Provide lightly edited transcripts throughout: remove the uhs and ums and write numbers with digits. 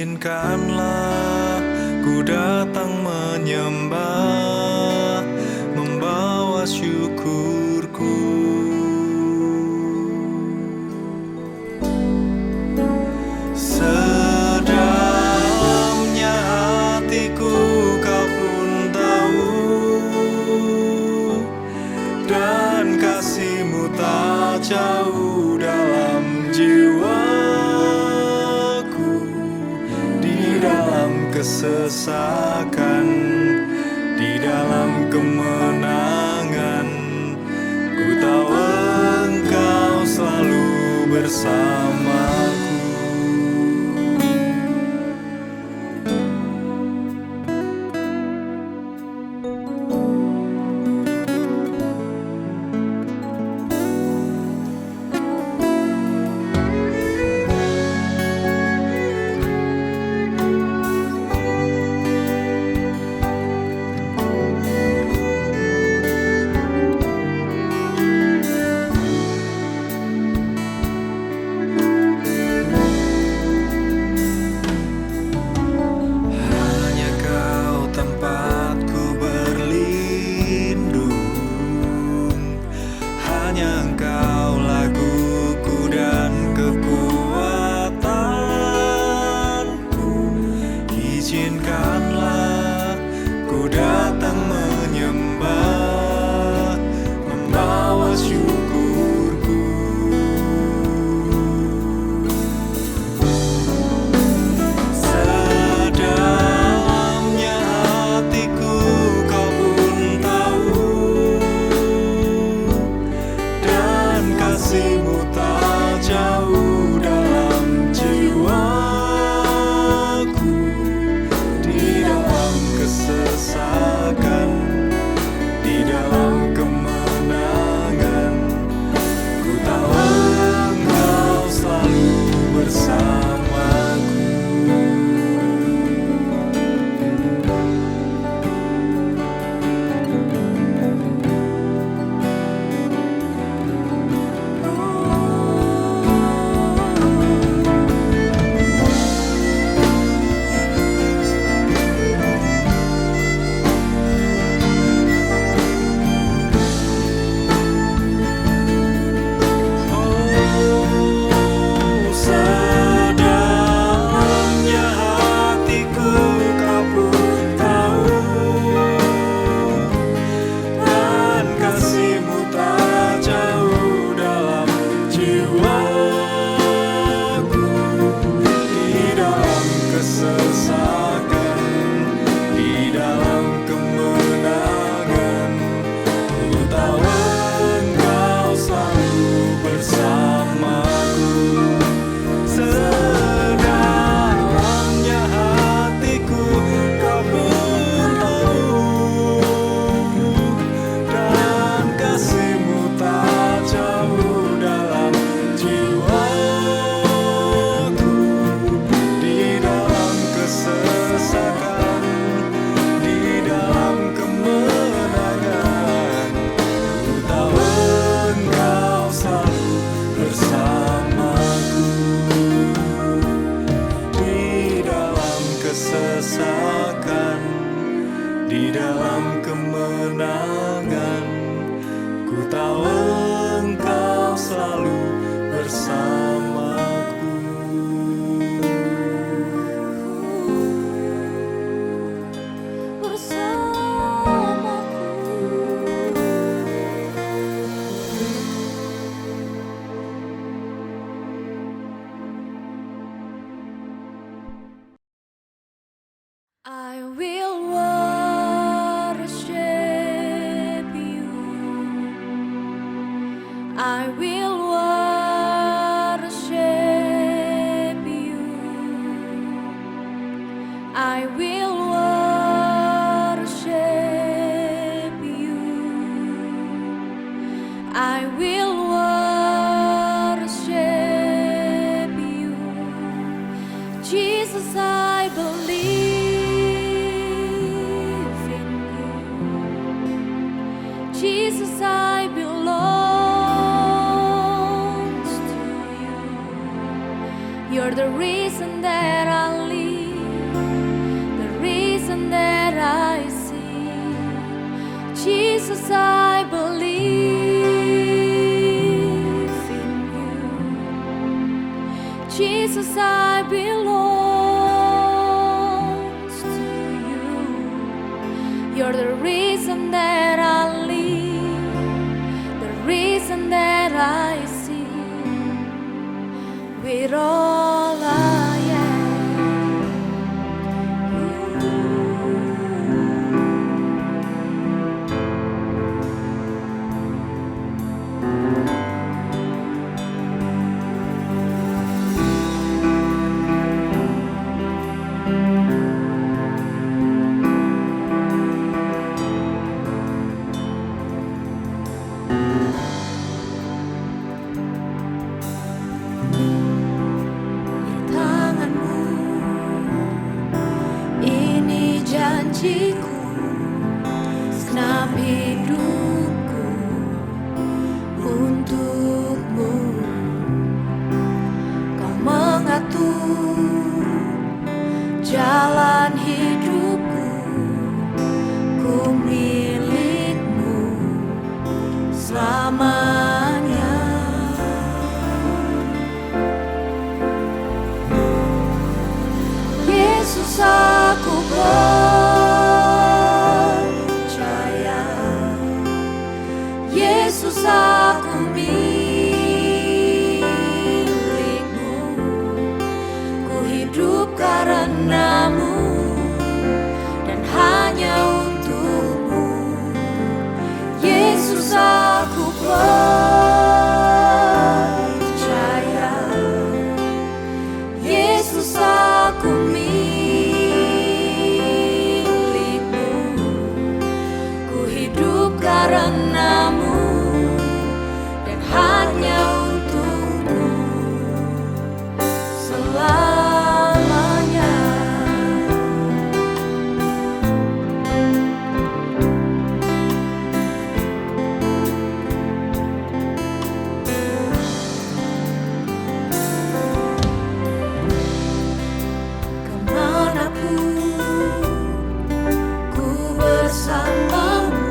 Izinkanlah ku datang menyembah, membawa syukurku. Sedalamnya hatiku kau pun tahu, dan kasih-Mu tak jauh dalam jiwaku. Di dalam kesesakan, di dalam kemenangan, ku tahu Engkau selalu bersamaku. Hanya Engkau laguku dan kekuatanku. Izinkanlah ku datang menyembah, membawa syukurku. Sedalamnya hatiku kau pun tahu, kasih-Mu tak jauh dalam jiwaku. Di dalam kesesakan, di dalam kemenangan, ku tahu Engkau selalu bersamaku. Di dalam kemenangan, ku tahu Engkau selalu bersamaku. I will worship you. I will worship You're the reason that I live, the reason that I see. Jesus, I believe in you. Jesus, I belong to you. You're the reason that I live, the reason that I see. With all I janjiku, segenap hidupku untukmu. Kau mengatur jalan hidupku, ku milikmu selamanya. Yesus, aku percaya. Yesus, aku milikmu. Ku hidup karenamu dan hanya untukmu. Yesus, aku percaya. Yesus, aku karenamu dan hanya untukmu selamanya. Kemanapun ku bersamamu,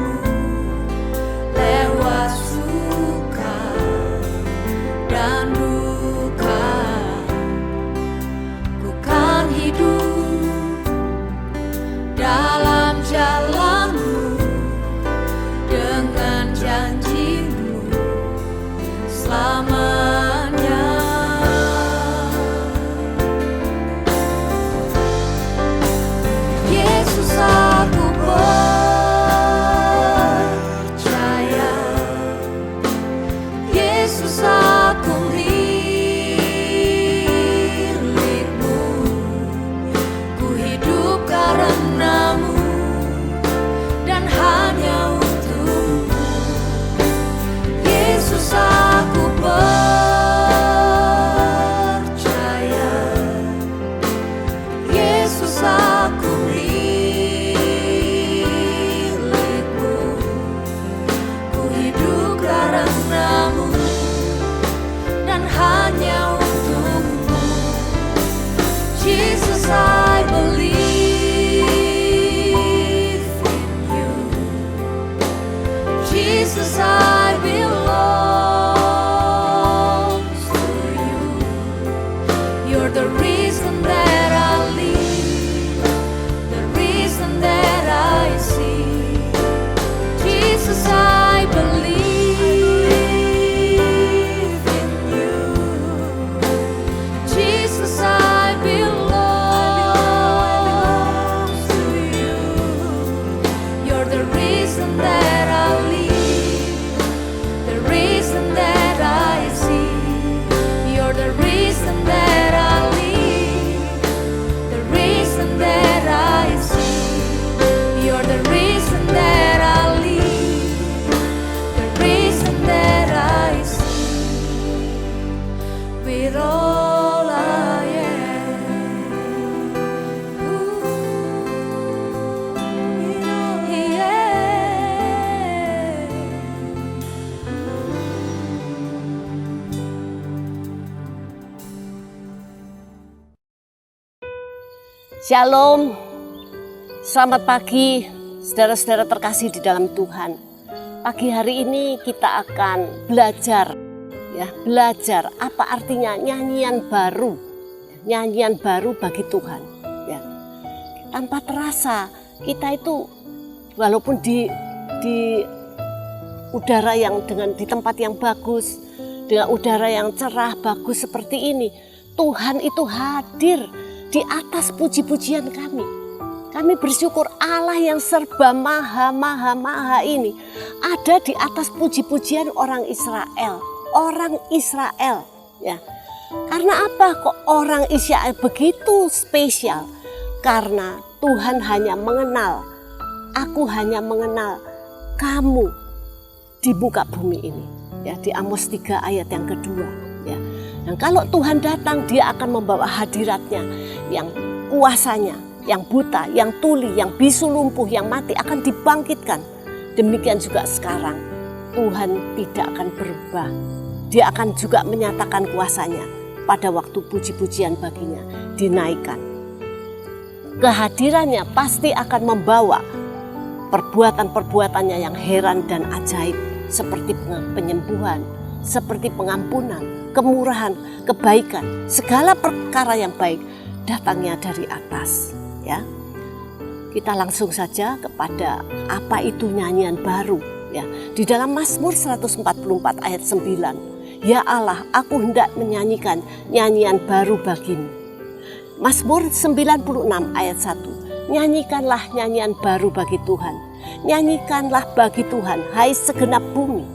dalam jalanmu dengan janjimu selamanya. Yesus, aku percaya. Yesus, aku milikmu. Ku hidup karenamu dan hanya untukmu. Yesus, aku percaya. Yesus, aku milikmu. Ku hidup karenamu dan hanya untukmu. Jesus, I believe in you. Jesus, I belong to you. You're the reason that I live, the reason that I see. Jesus, I believe in you. Jesus, I belong to you. You're the reason that I live, the reason that I see. You're the reason that I live, the reason that I see. You're the reason that I live, the reason that I see. With all I am, yeah. Shalom, selamat pagi saudara-saudara terkasih di dalam Tuhan. Pagi hari ini kita akan belajar apa artinya nyanyian baru bagi Tuhan. Ya. Tanpa terasa kita itu walaupun di udara yang di tempat yang bagus, dengan udara yang cerah bagus seperti ini, Tuhan itu hadir di atas puji-pujian kami. Kami bersyukur Allah yang serba maha ini ada di atas puji-pujian orang Israel. Ya. Karena apa kok orang Israel begitu spesial? Karena Tuhan hanya mengenal, aku hanya mengenal kamu di muka bumi ini. Ya, di Amos 3 ayat yang kedua. Ya. Dan kalau Tuhan datang, Dia akan membawa hadiratnya yang kuasanya, yang buta, yang tuli, yang bisu lumpuh, yang mati akan dibangkitkan. Demikian juga sekarang Tuhan tidak akan berubah. Dia akan juga menyatakan kuasanya pada waktu puji-pujian baginya dinaikkan. Kehadirannya pasti akan membawa perbuatan-perbuatannya yang heran dan ajaib, seperti penyembuhan, seperti pengampunan, kemurahan, kebaikan, segala perkara yang baik datangnya dari atas. Ya, kita langsung saja kepada apa itu nyanyian baru. Ya, di dalam Mazmur 144 ayat 9, ya Allah, aku hendak menyanyikan nyanyian baru bagimu. Mazmur 96 ayat 1, nyanyikanlah nyanyian baru bagi Tuhan. Nyanyikanlah bagi Tuhan, hai segenap bumi.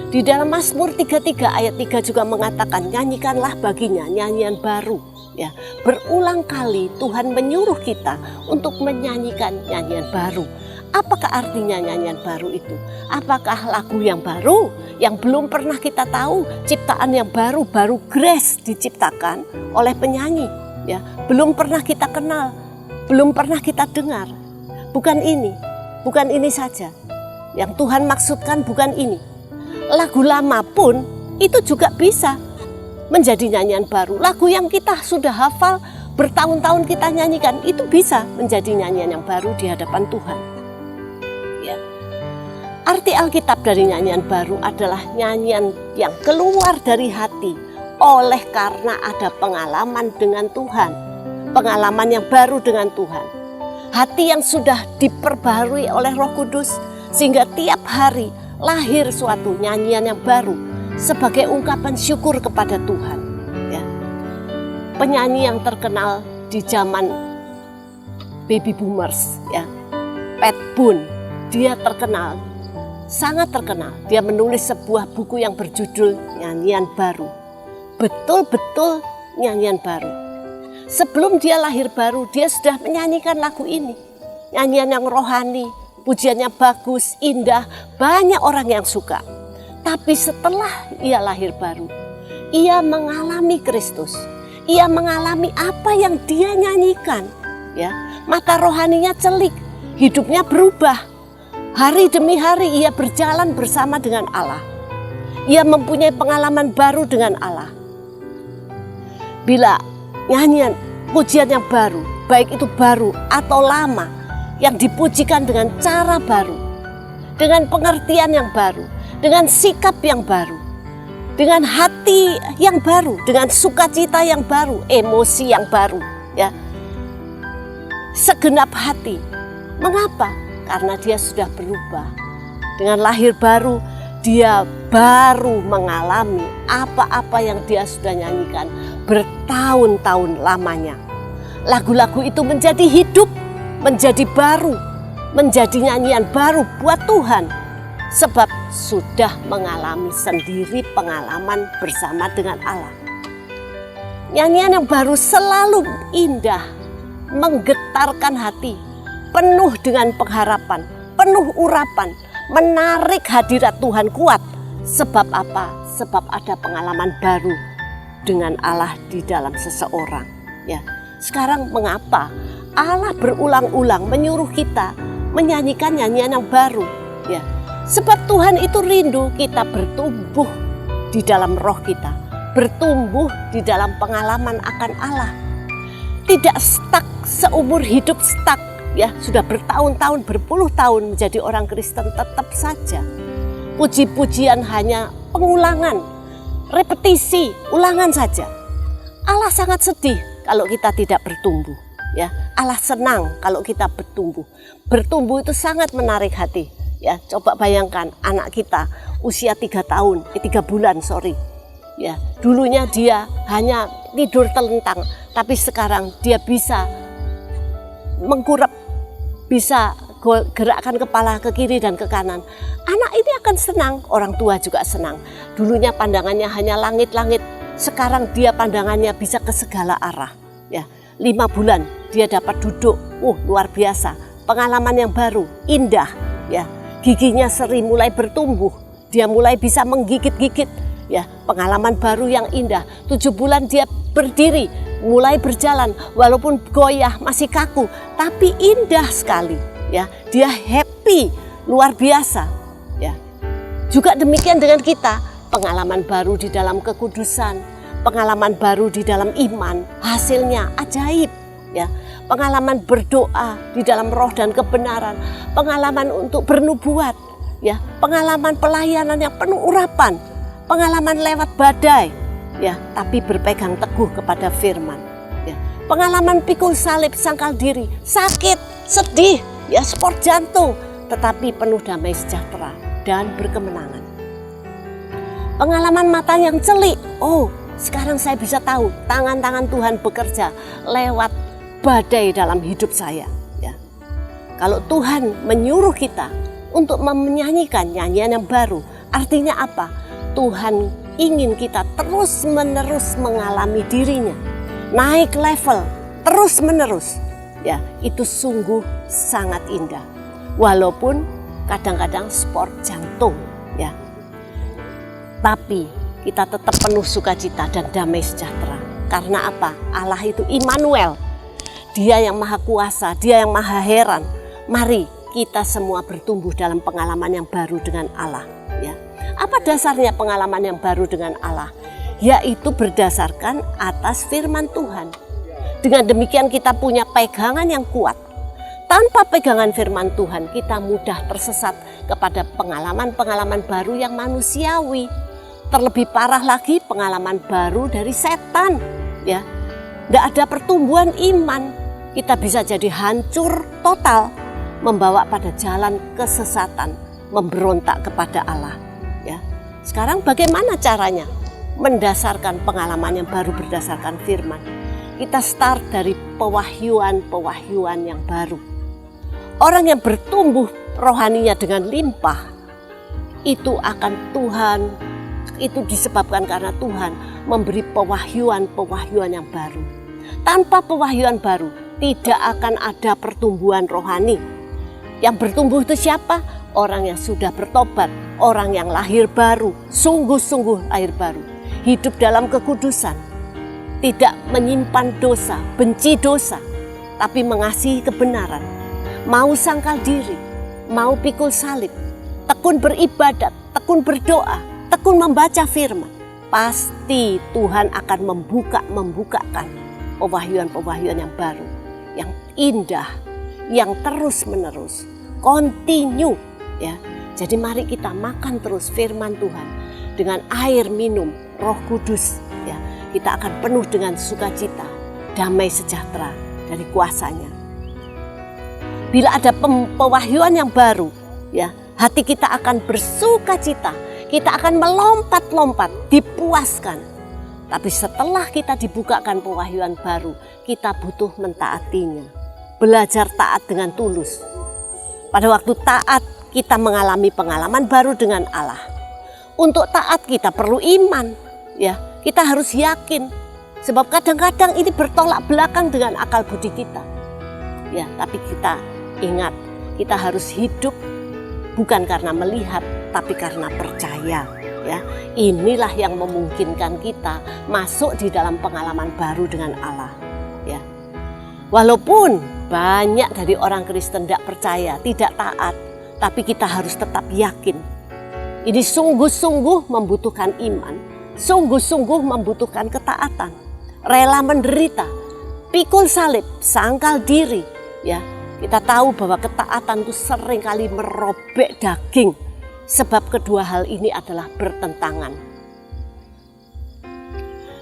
Di dalam Mazmur 33 ayat 3 juga mengatakan, nyanyikanlah baginya nyanyian baru. Ya, berulang kali Tuhan menyuruh kita untuk menyanyikan nyanyian baru. Apakah artinya nyanyian baru itu? Apakah lagu yang baru yang belum pernah kita tahu, ciptaan yang baru grace diciptakan oleh penyanyi, ya, belum pernah kita kenal, belum pernah kita dengar. Bukan ini saja. Yang Tuhan maksudkan bukan ini. Lagu lama pun itu juga bisa menjadi nyanyian baru. Lagu yang kita sudah hafal bertahun-tahun kita nyanyikan itu bisa menjadi nyanyian yang baru di hadapan Tuhan. Ya. Arti Alkitab dari nyanyian baru adalah nyanyian yang keluar dari hati oleh karena ada pengalaman dengan Tuhan. Pengalaman yang baru dengan Tuhan. Hati yang sudah diperbaharui oleh Roh Kudus sehingga tiap hari lahir suatu nyanyian yang baru sebagai ungkapan syukur kepada Tuhan. Ya. Penyanyi yang terkenal di zaman baby boomers, ya, Pat Boone, dia terkenal, sangat terkenal. Dia menulis sebuah buku yang berjudul Nyanyian Baru. Betul-betul nyanyian baru. Sebelum dia lahir baru, dia sudah menyanyikan lagu ini. Nyanyian yang rohani, pujiannya bagus, indah, banyak orang yang suka. Tapi setelah ia lahir baru, ia mengalami Kristus. Ia mengalami apa yang dia nyanyikan. Ya, mata rohaninya celik, hidupnya berubah. Hari demi hari ia berjalan bersama dengan Allah. Ia mempunyai pengalaman baru dengan Allah. Bila nyanyian, pujian yang baru, baik itu baru atau lama, yang dipujikan dengan cara baru, dengan pengertian yang baru, dengan sikap yang baru, dengan hati yang baru, dengan sukacita yang baru, emosi yang baru, ya, segenap hati. Mengapa? Karena dia sudah berubah. Dengan lahir baru, dia baru mengalami apa-apa yang dia sudah nyanyikan bertahun-tahun lamanya. Lagu-lagu itu menjadi hidup, menjadi baru, menjadi nyanyian baru buat Tuhan. Sebab sudah mengalami sendiri pengalaman bersama dengan Allah. Nyanyian yang baru selalu indah, menggetarkan hati, penuh dengan pengharapan, penuh urapan, menarik hadirat Tuhan kuat. Sebab apa? Sebab ada pengalaman baru dengan Allah di dalam seseorang. Ya, sekarang mengapa Allah berulang-ulang menyuruh kita menyanyikan nyanyian yang baru? Ya, sebab Tuhan itu rindu kita bertumbuh di dalam roh kita, bertumbuh di dalam pengalaman akan Allah. tidak stuck seumur hidup stuck, ya sudah bertahun-tahun, berpuluh tahun menjadi orang Kristen, tetap saja puji-pujian hanya pengulangan, repetisi, ulangan saja. Allah sangat sedih kalau kita tidak bertumbuh, ya. Allah senang kalau kita bertumbuh. Bertumbuh itu sangat menarik hati, ya. Coba bayangkan anak kita usia 3 bulan, ya. Dulunya dia hanya tidur telentang, tapi sekarang dia bisa mengkurap, bisa gerakkan kepala ke kiri dan ke kanan. Anak ini akan senang, orang tua juga senang. Dulunya pandangannya hanya langit-langit, sekarang dia pandangannya bisa ke segala arah, ya. 5 bulan dia dapat duduk, luar biasa. Pengalaman yang baru, indah, ya. Giginya seri mulai bertumbuh, dia mulai bisa menggigit-gigit, ya. Pengalaman baru yang indah. 7 bulan dia berdiri, mulai berjalan, walaupun goyah, masih kaku, tapi indah sekali, ya. Dia happy, luar biasa, ya. Juga demikian dengan kita, pengalaman baru di dalam kekudusan, pengalaman baru di dalam iman, hasilnya ajaib, ya. Pengalaman berdoa di dalam roh dan kebenaran, pengalaman untuk bernubuat, ya. Pengalaman pelayanan yang penuh urapan, pengalaman lewat badai, ya, tapi berpegang teguh kepada firman, ya. Pengalaman pikul salib, sangkal diri, sakit, sedih, ya, sport jantung, tetapi penuh damai sejahtera dan berkemenangan. Pengalaman mata yang celik, sekarang saya bisa tahu tangan-tangan Tuhan bekerja lewat badai dalam hidup saya, ya. Kalau Tuhan menyuruh kita untuk menyanyikan nyanyian yang baru, artinya apa? Tuhan ingin kita terus-menerus mengalami dirinya, naik level terus-menerus, ya. Itu sungguh sangat indah, walaupun kadang-kadang sport jantung, ya. Tapi kita tetap penuh sukacita dan damai sejahtera. Karena apa? Allah itu Immanuel. Dia yang maha kuasa, dia yang maha heran. Mari kita semua bertumbuh dalam pengalaman yang baru dengan Allah, ya. Apa dasarnya pengalaman yang baru dengan Allah? Yaitu berdasarkan atas firman Tuhan. Dengan demikian kita punya pegangan yang kuat. Tanpa pegangan firman Tuhan, kita mudah tersesat kepada pengalaman-pengalaman baru yang manusiawi. Terlebih parah lagi pengalaman baru dari setan, ya. Nggak ada pertumbuhan iman, kita bisa jadi hancur total, membawa pada jalan kesesatan, memberontak kepada Allah, ya. Sekarang bagaimana caranya? Mendasarkan pengalaman yang baru berdasarkan firman. Kita start dari pewahyuan yang baru. Orang yang bertumbuh rohaninya dengan limpah, itu akan Tuhan, itu disebabkan karena Tuhan memberi pewahyuan yang baru. Tanpa pewahyuan baru, tidak akan ada pertumbuhan rohani. Yang bertumbuh itu siapa? Orang yang sudah bertobat, orang yang lahir baru, sungguh-sungguh lahir baru. Hidup dalam kekudusan, tidak menyimpan dosa, benci dosa, tapi mengasihi kebenaran. Mau sangkal diri, mau pikul salib, tekun beribadat, tekun berdoa, tekun membaca firman, pasti Tuhan akan membukakan pewahyuan yang baru, yang indah, yang terus menerus, continue, ya. Jadi mari kita makan terus firman Tuhan dengan air minum Roh Kudus, ya. Kita akan penuh dengan sukacita, damai sejahtera dari kuasanya. Bila ada pewahyuan yang baru, ya, hati kita akan bersukacita. Kita akan melompat-lompat, dipuaskan. Tapi setelah kita dibukakan pewahyuan baru, kita butuh mentaatinya. Belajar taat dengan tulus. Pada waktu taat, kita mengalami pengalaman baru dengan Allah. Untuk taat kita perlu iman, ya. Kita harus yakin. Sebab kadang-kadang ini bertolak belakang dengan akal budi kita. Ya, tapi kita ingat, kita harus hidup bukan karena melihat, tapi karena percaya, ya. Inilah yang memungkinkan kita masuk di dalam pengalaman baru dengan Allah, ya. Walaupun banyak dari orang Kristen tidak percaya, tidak taat, tapi kita harus tetap yakin. Ini sungguh-sungguh membutuhkan iman, sungguh-sungguh membutuhkan ketaatan, rela menderita, pikul salib, sangkal diri, ya. Kita tahu bahwa ketaatan itu seringkali merobek daging, sebab kedua hal ini adalah bertentangan.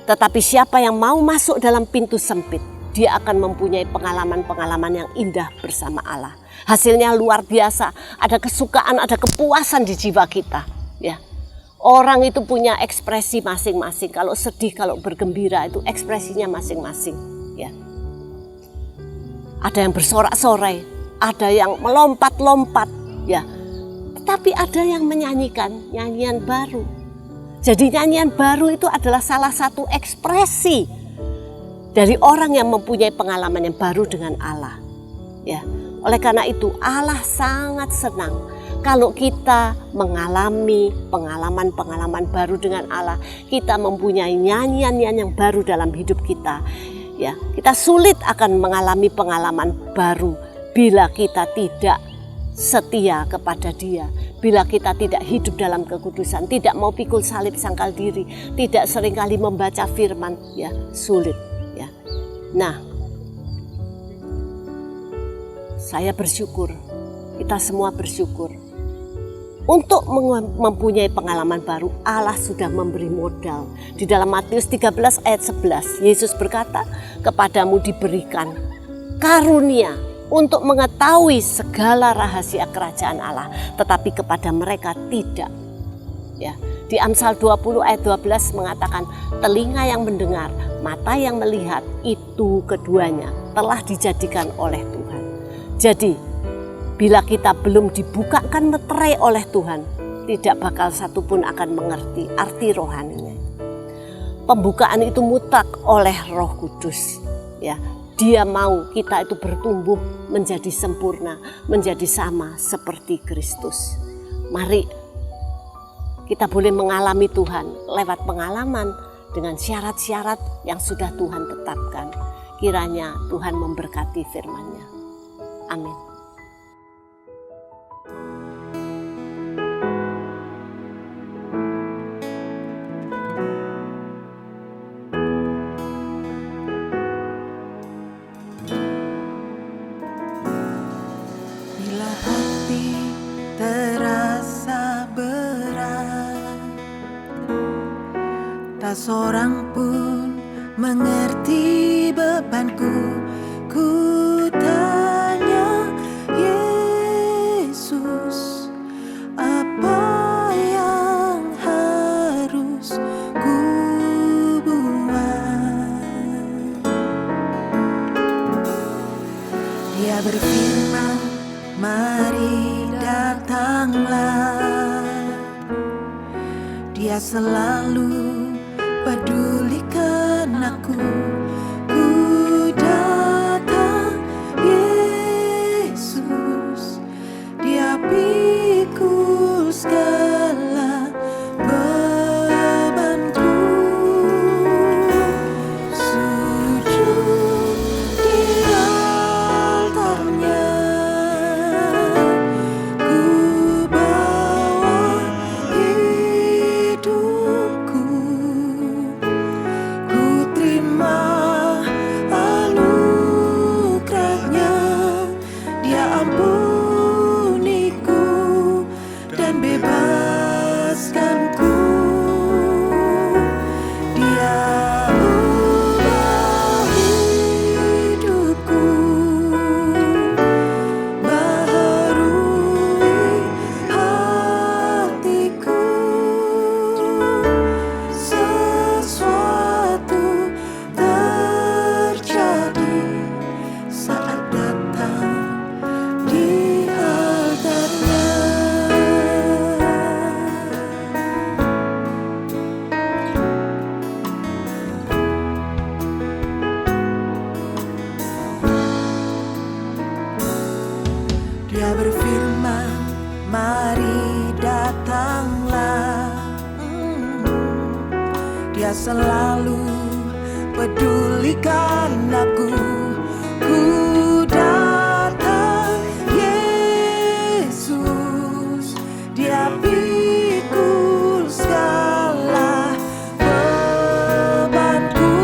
Tetapi siapa yang mau masuk dalam pintu sempit, dia akan mempunyai pengalaman-pengalaman yang indah bersama Allah. Hasilnya luar biasa, ada kesukaan, ada kepuasan di jiwa kita, ya. Orang itu punya ekspresi masing-masing. Kalau sedih, kalau bergembira itu ekspresinya masing-masing, ya. Ada yang bersorak-sorai, ada yang melompat-lompat, ya. Tetapi ada yang menyanyikan nyanyian baru. Jadi nyanyian baru itu adalah salah satu ekspresi dari orang yang mempunyai pengalaman yang baru dengan Allah, ya. Oleh karena itu Allah sangat senang kalau kita mengalami pengalaman-pengalaman baru dengan Allah. Kita mempunyai nyanyian-nyanyian yang baru dalam hidup kita. Ya, kita sulit akan mengalami pengalaman baru bila kita tidak setia kepada Dia, bila kita tidak hidup dalam kekudusan, tidak mau pikul salib sangkal diri, tidak seringkali membaca firman, ya sulit, ya. Nah, saya bersyukur, kita semua bersyukur. Untuk mempunyai pengalaman baru, Allah sudah memberi modal. Di dalam Matius 13 ayat 11, Yesus berkata, kepadamu diberikan karunia untuk mengetahui segala rahasia kerajaan Allah, tetapi kepada mereka tidak. Ya, di Amsal 20 ayat 12 mengatakan, telinga yang mendengar, mata yang melihat, itu keduanya telah dijadikan oleh Tuhan. Jadi, bila kita belum dibukakan meterai oleh Tuhan, tidak bakal satupun akan mengerti arti rohaninya. Pembukaan itu mutlak oleh Roh Kudus. Ya, Dia mau kita itu bertumbuh menjadi sempurna, menjadi sama seperti Kristus. Mari kita boleh mengalami Tuhan lewat pengalaman dengan syarat-syarat yang sudah Tuhan tetapkan. Kiranya Tuhan memberkati firman-Nya. Amin. Bila hati terasa berat, tak seorang pun mengerti bebanku. Ku tanya Yesus, apa yang harus ku buat? Dia berfirman, mari datanglah. Dia selalu pedulikan aku. Ku datang Yesus, Dia pikul segala bebanku. Sujud di altarnya, ku bawa hidupku. Ku terima anugerahnya, Dia ampuniku dan bebaskanku. Dia ubah hidupku, baharui hatiku. Sesuatu terjadi saat datang di altarnya. Dia berfirman, mari datanglah. Dia selalu pedulikan aku. Ku datang Yesus, Dia pikul segala bebanku.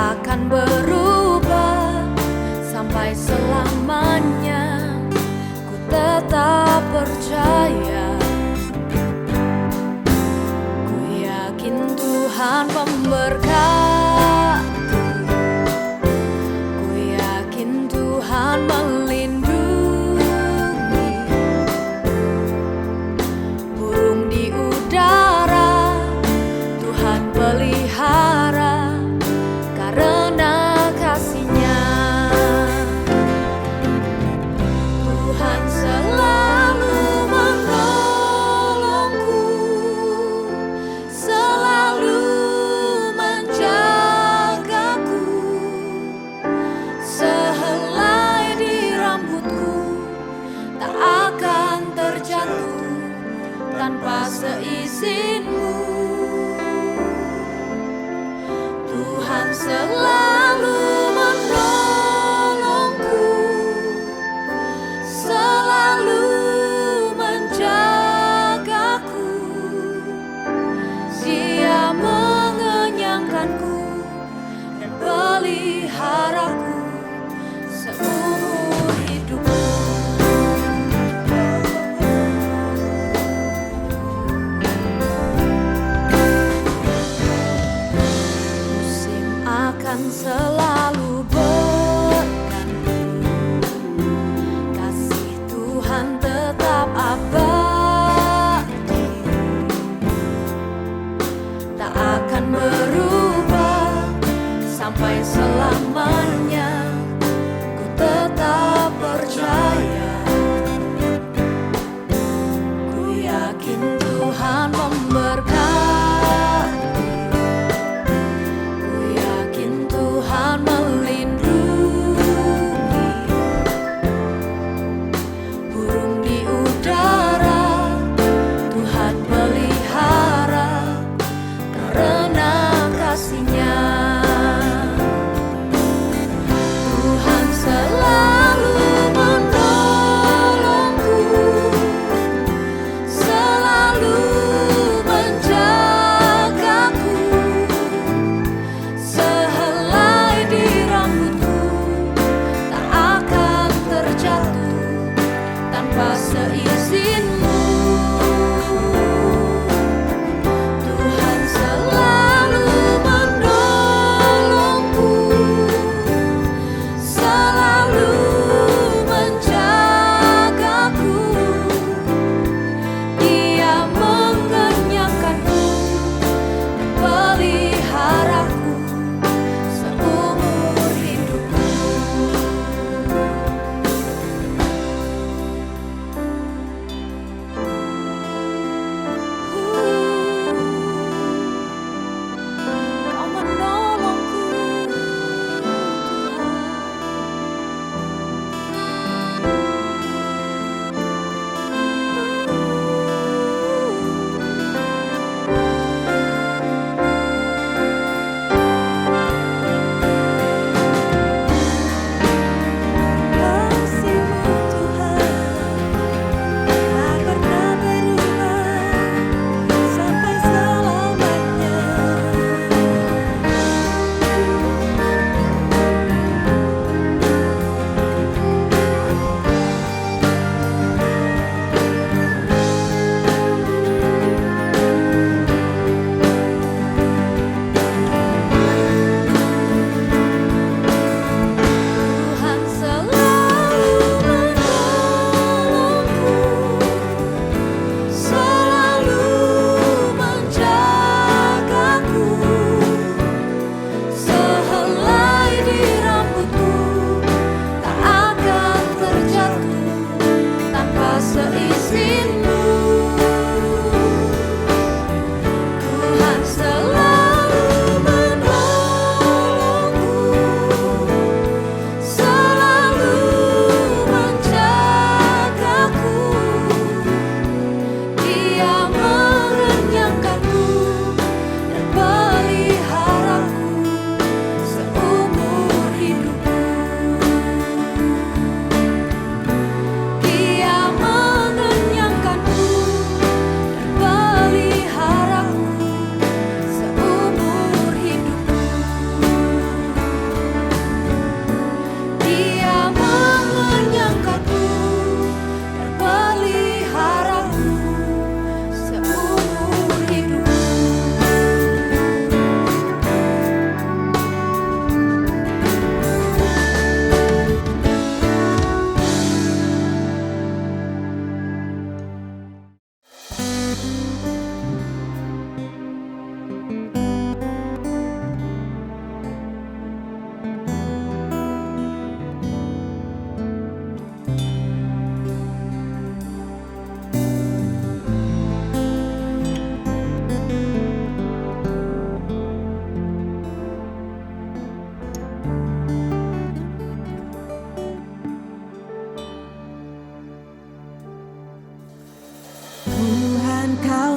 akan berubah sampai selamanya. Ku tetap percaya, ku yakin Tuhan memberkati, ku yakin Tuhan melindungi. Burung di udara Tuhan pelihara karena kasih-Nya. Tuhan selalu menolongku, selalu menjagaku. Sehelai di rambutku tak akan terjatuh tanpa seizin-Mu. Tuhan selalu menolongku, selalu menjagaku. Dia mengenyangkanku dan peliharaku seumur hidupku. Musim akan selalu berganti, kasih Tuhan tetap abadi, tak akan berubah sampai selamanya. Ku tetap percaya, ku yakin Tuhan memberkati, ku yakin Tuhan melindungi. Burung di udara Tuhan pelihara karena kasih-Nya.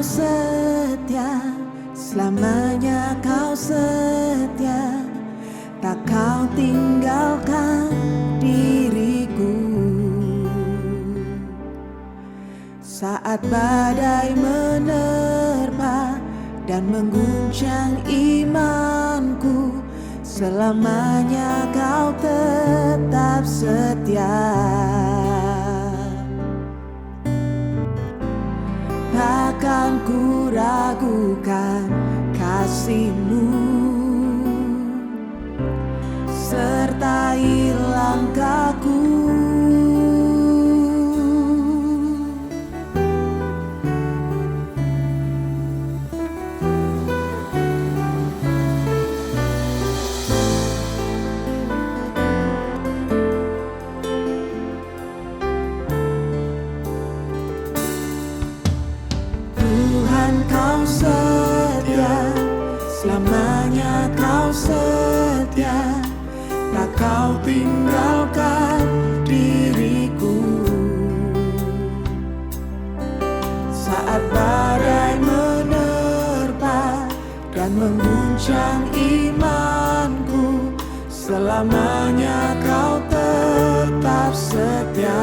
setia, selamanya kau setia, tak kau tinggalkan diriku. Saat badai menerpa dan mengguncang imanku, selamanya kau tetap setia. Takkan ku ragukan kasih-Mu, sertai langkahku. Tuhan, kau setia, selamanya kau setia, tak kau tinggalkan diriku. Saat badai menerpa dan mengguncang imanku, selamanya kau tetap setia.